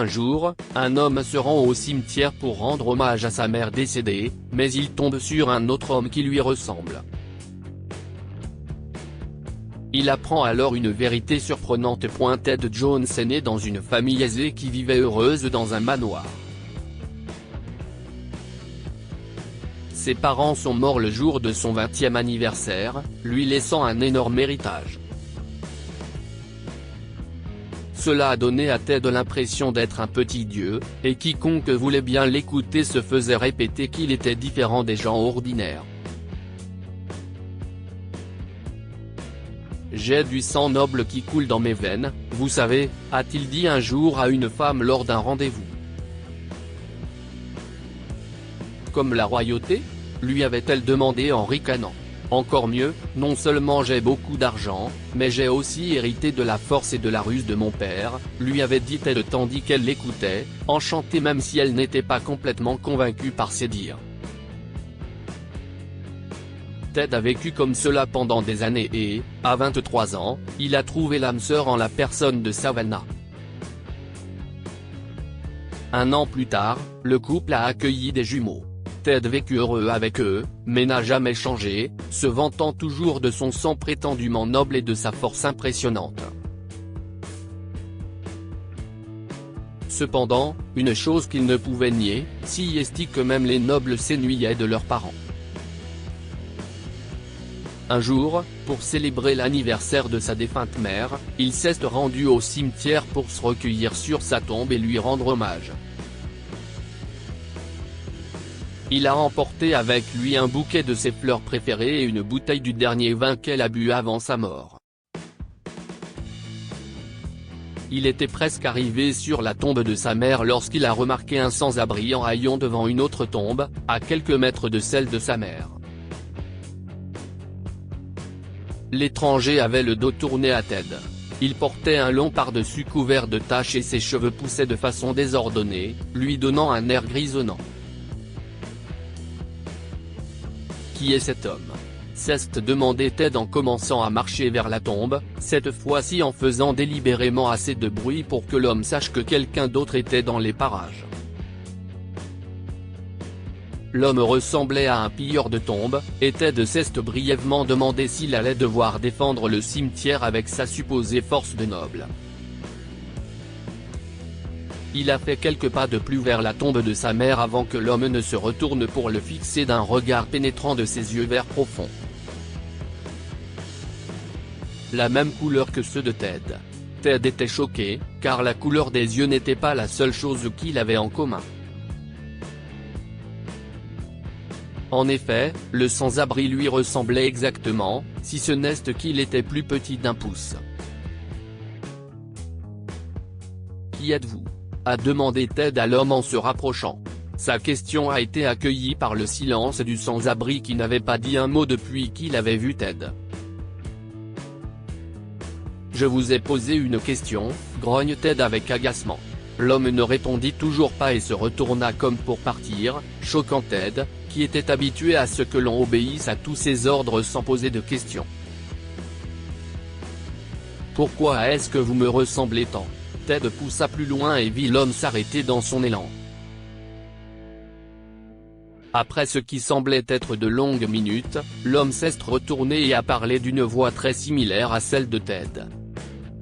Un jour, un homme se rend au cimetière pour rendre hommage à sa mère décédée, mais il tombe sur un autre homme qui lui ressemble. Il apprend alors une vérité surprenante. Ted Jones est né dans une famille aisée qui vivait heureuse dans un manoir. Ses parents sont morts le jour de son 20e anniversaire, lui laissant un énorme héritage. Cela a donné à Ted l'impression d'être un petit dieu, et quiconque voulait bien l'écouter se faisait répéter qu'il était différent des gens ordinaires. J'ai du sang noble qui coule dans mes veines, vous savez, a-t-il dit un jour à une femme lors d'un rendez-vous. Comme la royauté ? Lui avait-elle demandé en ricanant. Encore mieux, non seulement j'ai beaucoup d'argent, mais j'ai aussi hérité de la force et de la ruse de mon père, lui avait dit Ted tandis qu'elle l'écoutait, enchantée même si elle n'était pas complètement convaincue par ses dires. Ted a vécu comme cela pendant des années et, à 23 ans, il a trouvé l'âme sœur en la personne de Savannah. Un an plus tard, le couple a accueilli des jumeaux. Ted vécut heureux avec eux, mais n'a jamais changé, se vantant toujours de son sang prétendument noble et de sa force impressionnante. Cependant, une chose qu'il ne pouvait nier, si est que même les nobles s'ennuyaient de leurs parents. Un jour, pour célébrer l'anniversaire de sa défunte mère, il s'est rendu au cimetière pour se recueillir sur sa tombe et lui rendre hommage. Il a emporté avec lui un bouquet de ses fleurs préférées et une bouteille du dernier vin qu'elle a bu avant sa mort. Il était presque arrivé sur la tombe de sa mère lorsqu'il a remarqué un sans-abri en haillons devant une autre tombe, à quelques mètres de celle de sa mère. L'étranger avait le dos tourné à Ted. Il portait un long pardessus couvert de taches et ses cheveux poussaient de façon désordonnée, lui donnant un air grisonnant. Qui est cet homme ? s'est demandé Ted en commençant à marcher vers la tombe, cette fois-ci en faisant délibérément assez de bruit pour que l'homme sache que quelqu'un d'autre était dans les parages. L'homme ressemblait à un pilleur de tombes, et Ted s'est brièvement demandé s'il allait devoir défendre le cimetière avec sa supposée force de noble. Il a fait quelques pas de plus vers la tombe de sa mère avant que l'homme ne se retourne pour le fixer d'un regard pénétrant de ses yeux verts profonds. La même couleur que ceux de Ted. Ted était choqué, car la couleur des yeux n'était pas la seule chose qu'il avait en commun. En effet, le sans-abri lui ressemblait exactement, si ce n'est qu'il était plus petit d'1 pouce. « Qui êtes-vous » a demandé Ted à l'homme en se rapprochant. Sa question a été accueillie par le silence du sans-abri qui n'avait pas dit un mot depuis qu'il avait vu Ted. « Je vous ai posé une question », grogne Ted avec agacement. L'homme ne répondit toujours pas et se retourna comme pour partir, choquant Ted, qui était habitué à ce que l'on obéisse à tous ses ordres sans poser de questions. « Pourquoi est-ce que vous me ressemblez tant ?» Ted poussa plus loin et vit l'homme s'arrêter dans son élan. Après ce qui semblait être de longues minutes, l'homme s'est retourné et a parlé d'une voix très similaire à celle de Ted.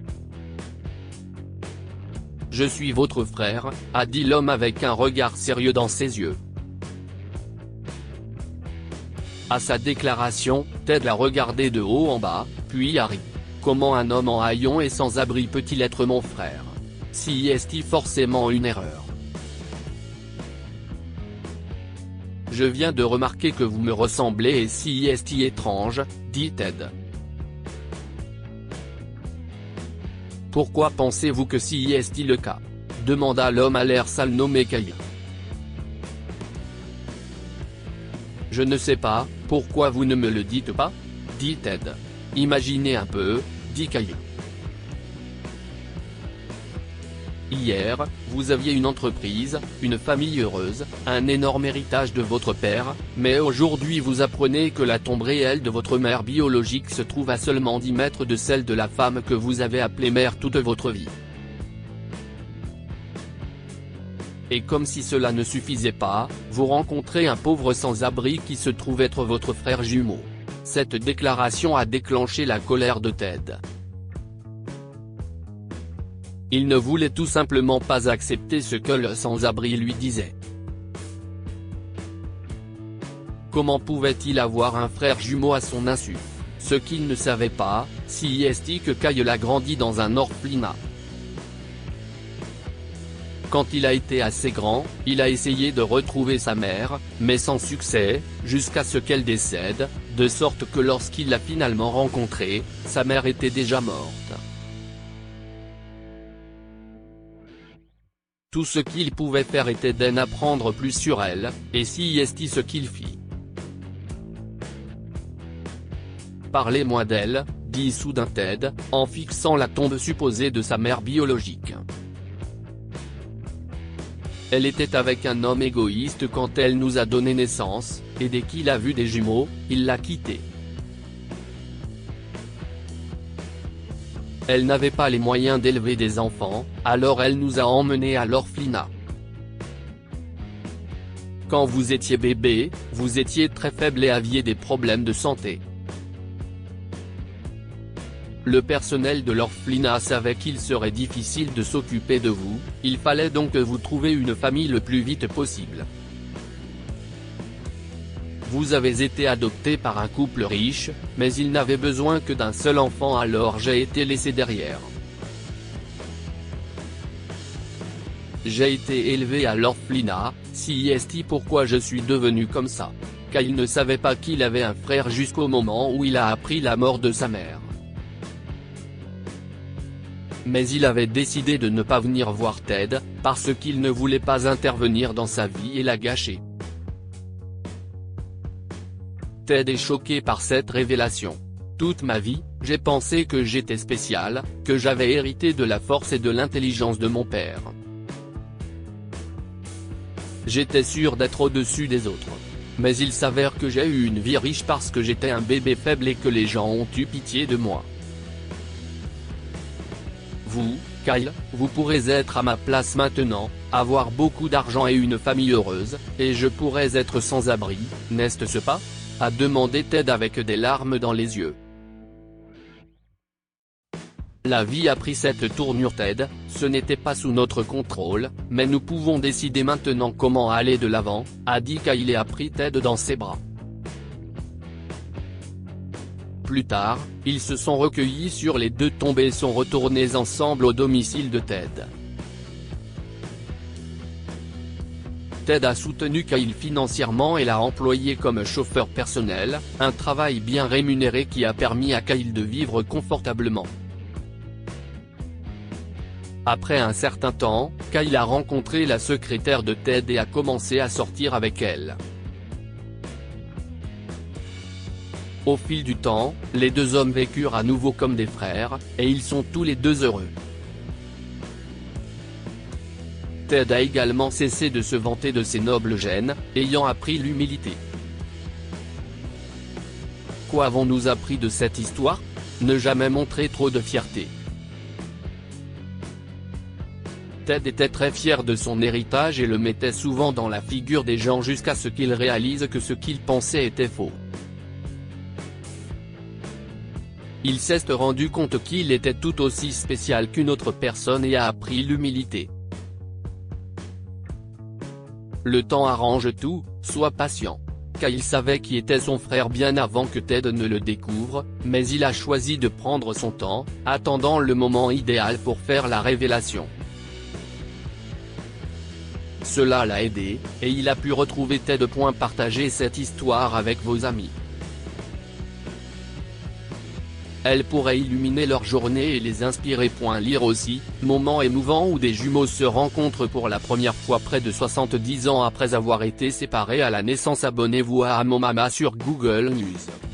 « Je suis votre frère », a dit l'homme avec un regard sérieux dans ses yeux. À sa déclaration, Ted l'a regardé de haut en bas, puis a ri. « Comment un homme en haillons et sans abri peut-il être mon frère ? Si est-il forcément une erreur ? Je viens de remarquer que vous me ressemblez et si est-il étrange, dit Ted. Pourquoi pensez-vous que si est-il le cas ? Demanda l'homme à l'air sale nommé Caillou. Je ne sais pas, pourquoi vous ne me le dites pas ? Dit Ted. Imaginez un peu, dit Caillou. Hier, vous aviez une entreprise, une famille heureuse, un énorme héritage de votre père, mais aujourd'hui vous apprenez que la tombe réelle de votre mère biologique se trouve à seulement 10 mètres de celle de la femme que vous avez appelée mère toute votre vie. Et comme si cela ne suffisait pas, vous rencontrez un pauvre sans-abri qui se trouve être votre frère jumeau. Cette déclaration a déclenché la colère de Ted. Il ne voulait tout simplement pas accepter ce que le sans-abri lui disait. Comment pouvait-il avoir un frère jumeau à son insu? Ce qu'il ne savait pas, c'est que Kyle a grandi dans un orphelinat. Quand il a été assez grand, il a essayé de retrouver sa mère, mais sans succès, jusqu'à ce qu'elle décède, de sorte que lorsqu'il l'a finalement rencontrée, sa mère était déjà morte. Tout ce qu'il pouvait faire était d'en apprendre plus sur elle, et c'est ce qu'il fit. Parlez-moi d'elle, dit soudain Ted, en fixant la tombe supposée de sa mère biologique. Elle était avec un homme égoïste quand elle nous a donné naissance, et dès qu'il a vu des jumeaux, il l'a quittée. Elle n'avait pas les moyens d'élever des enfants, alors elle nous a emmenés à l'orphelinat. Quand vous étiez bébé, vous étiez très faible et aviez des problèmes de santé. Le personnel de l'orphelinat savait qu'il serait difficile de s'occuper de vous, il fallait donc que vous trouviez une famille le plus vite possible. Vous avez été adopté par un couple riche, mais il n'avait besoin que d'un seul enfant, alors j'ai été laissé derrière. J'ai été élevé à l'orphelinat, c'est pourquoi je suis devenu comme ça. Car il ne savait pas qu'il avait un frère jusqu'au moment où il a appris la mort de sa mère. Mais il avait décidé de ne pas venir voir Ted, parce qu'il ne voulait pas intervenir dans sa vie et la gâcher. Ted est choqué par cette révélation. Toute ma vie, j'ai pensé que j'étais spécial, que j'avais hérité de la force et de l'intelligence de mon père. J'étais sûr d'être au-dessus des autres. Mais il s'avère que j'ai eu une vie riche parce que j'étais un bébé faible et que les gens ont eu pitié de moi. Vous, Kyle, vous pourrez être à ma place maintenant, avoir beaucoup d'argent et une famille heureuse, et je pourrais être sans abri, n'est-ce pas? A demandé Ted avec des larmes dans les yeux. La vie a pris cette tournure Ted, ce n'était pas sous notre contrôle, mais nous pouvons décider maintenant comment aller de l'avant, a dit Kyle et a pris Ted dans ses bras. Plus tard, ils se sont recueillis sur les deux tombes et sont retournés ensemble au domicile de Ted. Ted a soutenu Kyle financièrement et l'a employé comme chauffeur personnel, un travail bien rémunéré qui a permis à Kyle de vivre confortablement. Après un certain temps, Kyle a rencontré la secrétaire de Ted et a commencé à sortir avec elle. Au fil du temps, les deux hommes vécurent à nouveau comme des frères, et ils sont tous les deux heureux. Ted a également cessé de se vanter de ses nobles gènes, ayant appris l'humilité. Quoi avons-nous appris de cette histoire? Ne jamais montrer trop de fierté. Ted était très fier de son héritage et le mettait souvent dans la figure des gens jusqu'à ce qu'il réalise que ce qu'il pensait était faux. Il s'est rendu compte qu'il était tout aussi spécial qu'une autre personne et a appris l'humilité. Le temps arrange tout, sois patient. Kyle savait qui était son frère bien avant que Ted ne le découvre, mais il a choisi de prendre son temps, attendant le moment idéal pour faire la révélation. Cela l'a aidé, et il a pu retrouver Ted. Partager cette histoire avec vos amis. Elle pourrait illuminer leur journée et les inspirer. Lire aussi, moment émouvant où des jumeaux se rencontrent pour la première fois près de 70 ans après avoir été séparés à la naissance. Abonnez-vous à Amomama sur Google News.